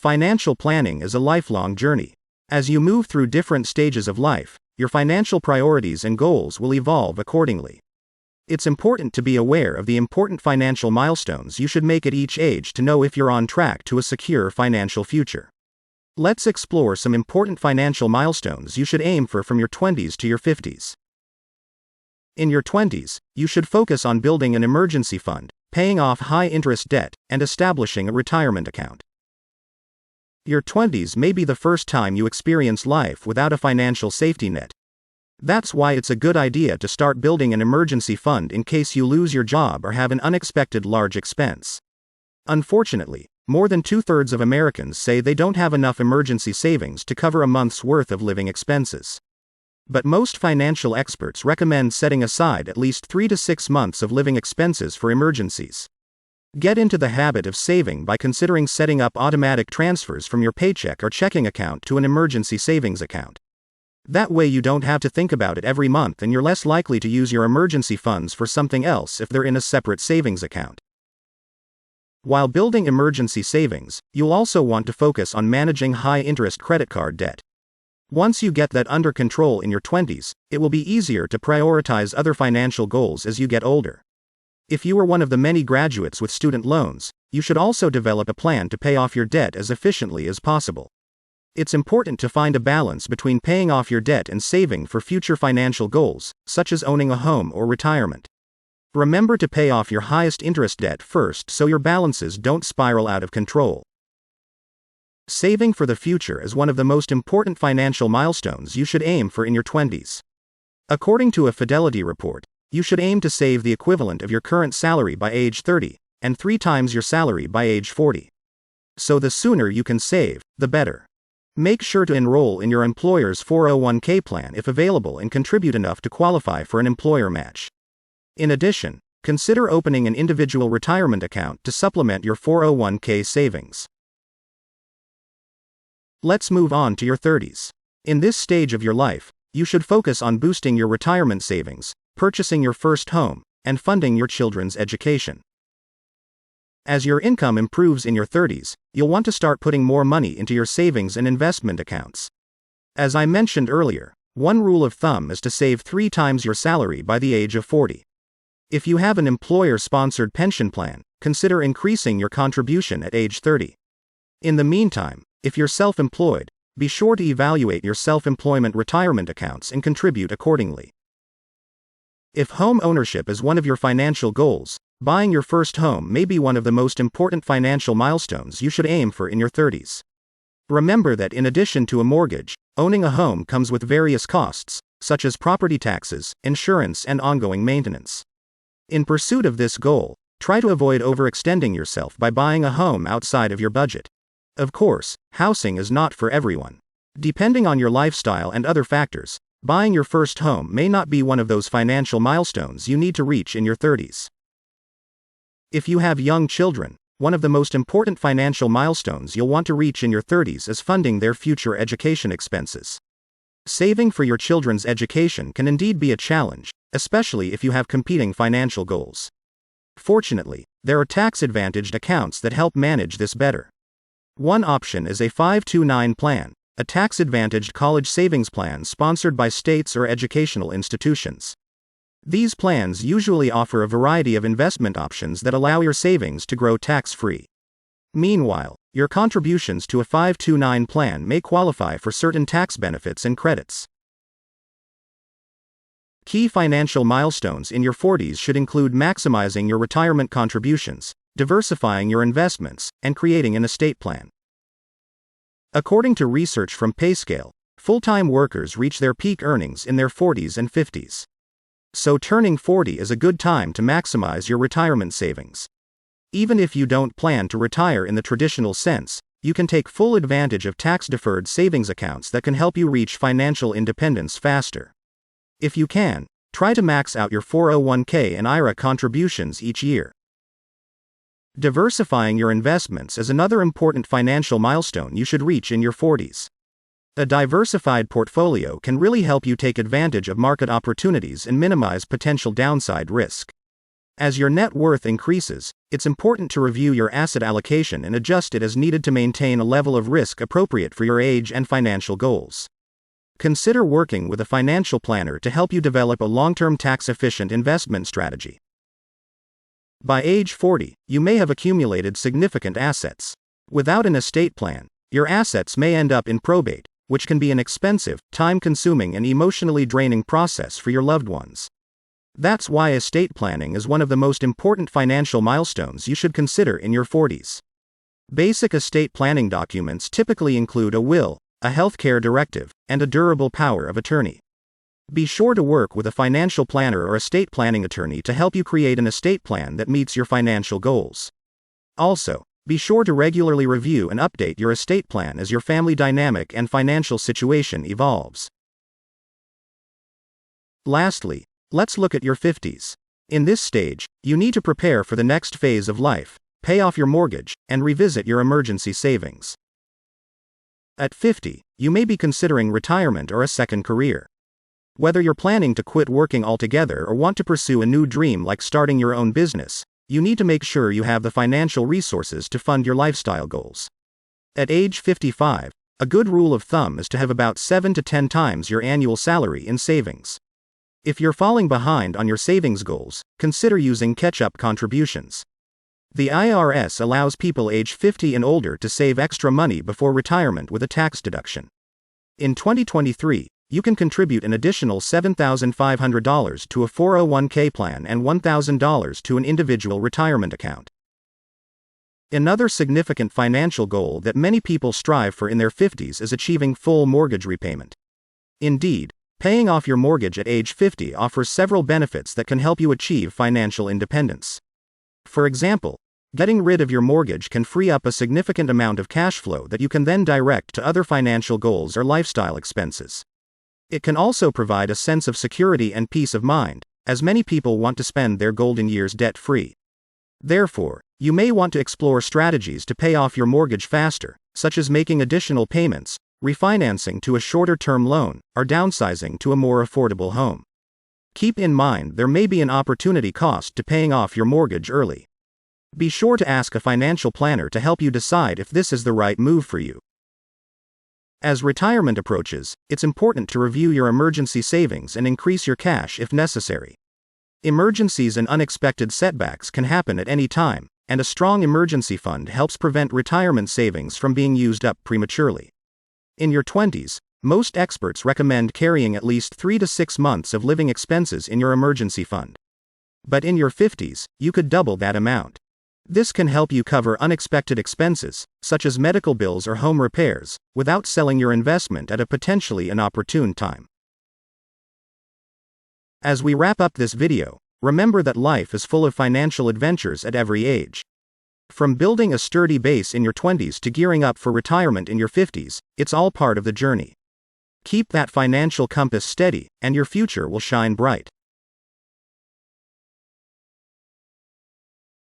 financial planning is a lifelong journey. As you move through different stages of life, your financial priorities and goals will evolve accordingly. It's important to be aware of the important financial milestones you should make at each age to know if you're on track to a secure financial future. Let's explore some important financial milestones you should aim for from your 20s to your 50s. In your 20s, you should focus on building an emergency fund, paying off high-interest debt, and establishing a retirement account. Your 20s may be the first time you experience life without a financial safety net. That's why it's a good idea to start building an emergency fund in case you lose your job or have an unexpected large expense. Unfortunately, more than 2/3 of Americans say they don't have enough emergency savings to cover a month's worth of living expenses. But most financial experts recommend setting aside at least 3 to 6 months of living expenses for emergencies. Get into the habit of saving by considering setting up automatic transfers from your paycheck or checking account to an emergency savings account. That way you don't have to think about it every month and you're less likely to use your emergency funds for something else if they're in a separate savings account. While building emergency savings, you'll also want to focus on managing high-interest credit card debt. Once you get that under control in your 20s, it will be easier to prioritize other financial goals as you get older. If you are one of the many graduates with student loans, you should also develop a plan to pay off your debt as efficiently as possible. It's important to find a balance between paying off your debt and saving for future financial goals, such as owning a home or retirement. Remember to pay off your highest interest debt first so your balances don't spiral out of control. Saving for the future is one of the most important financial milestones you should aim for in your 20s. According to a Fidelity report, you should aim to save the equivalent of your current salary by age 30, and 3 times your salary by age 40. So the sooner you can save, the better. Make sure to enroll in your employer's 401k plan if available and contribute enough to qualify for an employer match. In addition, consider opening an individual retirement account to supplement your 401k savings. Let's move on to your 30s. In this stage of your life, you should focus on boosting your retirement savings, purchasing your first home, and funding your children's education. As your income improves in your 30s, you'll want to start putting more money into your savings and investment accounts. As I mentioned earlier, one rule of thumb is to save 3 times your salary by the age of 40. If you have an employer-sponsored pension plan, consider increasing your contribution at age 30. In the meantime, if you're self-employed, be sure to evaluate your self-employment retirement accounts and contribute accordingly. If home ownership is one of your financial goals, buying your first home may be one of the most important financial milestones you should aim for in your 30s. Remember that in addition to a mortgage, owning a home comes with various costs, such as property taxes, insurance, and ongoing maintenance. In pursuit of this goal, try to avoid overextending yourself by buying a home outside of your budget. Of course, housing is not for everyone. Depending on your lifestyle and other factors, buying your first home may not be one of those financial milestones you need to reach in your 30s. If you have young children, one of the most important financial milestones you'll want to reach in your 30s is funding their future education expenses. Saving for your children's education can indeed be a challenge, especially if you have competing financial goals. Fortunately, there are tax-advantaged accounts that help manage this better. One option is a 529 plan, a tax-advantaged college savings plan sponsored by states or educational institutions. These plans usually offer a variety of investment options that allow your savings to grow tax-free. Meanwhile, your contributions to a 529 plan may qualify for certain tax benefits and credits. Key financial milestones in your 40s should include maximizing your retirement contributions, diversifying your investments, and creating an estate plan. According to research from PayScale, full-time workers reach their peak earnings in their 40s and 50s. So turning 40 is a good time to maximize your retirement savings. Even if you don't plan to retire in the traditional sense, you can take full advantage of tax-deferred savings accounts that can help you reach financial independence faster. If you can, try to max out your 401k and IRA contributions each year. Diversifying your investments is another important financial milestone you should reach in your 40s. A diversified portfolio can really help you take advantage of market opportunities and minimize potential downside risk. As your net worth increases, it's important to review your asset allocation and adjust it as needed to maintain a level of risk appropriate for your age and financial goals. Consider working with a financial planner to help you develop a long-term tax-efficient investment strategy. By age 40, you may have accumulated significant assets. Without an estate plan, your assets may end up in probate, which can be an expensive, time-consuming and emotionally draining process for your loved ones. That's why estate planning is one of the most important financial milestones you should consider in your 40s. Basic estate planning documents typically include a will, a healthcare directive, and a durable power of attorney. Be sure to work with a financial planner or estate planning attorney to help you create an estate plan that meets your financial goals. Also, be sure to regularly review and update your estate plan as your family dynamic and financial situation evolves. Lastly, let's look at your 50s. In this stage, you need to prepare for the next phase of life, pay off your mortgage, and revisit your emergency savings. At 50, you may be considering retirement or a second career. Whether you're planning to quit working altogether or want to pursue a new dream like starting your own business, you need to make sure you have the financial resources to fund your lifestyle goals. At age 55, a good rule of thumb is to have about 7 to 10 times your annual salary in savings. If you're falling behind on your savings goals, consider using catch-up contributions. The IRS allows people age 50 and older to save extra money before retirement with a tax deduction. In 2023, you can contribute an additional $7,500 to a 401k plan and $1,000 to an individual retirement account. Another significant financial goal that many people strive for in their 50s is achieving full mortgage repayment. Indeed, paying off your mortgage at age 50 offers several benefits that can help you achieve financial independence. For example, getting rid of your mortgage can free up a significant amount of cash flow that you can then direct to other financial goals or lifestyle expenses. It can also provide a sense of security and peace of mind, as many people want to spend their golden years debt-free. Therefore, you may want to explore strategies to pay off your mortgage faster, such as making additional payments, refinancing to a shorter-term loan, or downsizing to a more affordable home. Keep in mind there may be an opportunity cost to paying off your mortgage early. Be sure to ask a financial planner to help you decide if this is the right move for you. As retirement approaches, it's important to review your emergency savings and increase your cash if necessary. Emergencies and unexpected setbacks can happen at any time, and a strong emergency fund helps prevent retirement savings from being used up prematurely. In your 20s, most experts recommend carrying at least 3 to 6 months of living expenses in your emergency fund. But in your 50s, you could double that amount. This can help you cover unexpected expenses, such as medical bills or home repairs, without selling your investment at a potentially inopportune time. As we wrap up this video, remember that life is full of financial adventures at every age. From building a sturdy base in your 20s to gearing up for retirement in your 50s, it's all part of the journey. Keep that financial compass steady, and your future will shine bright.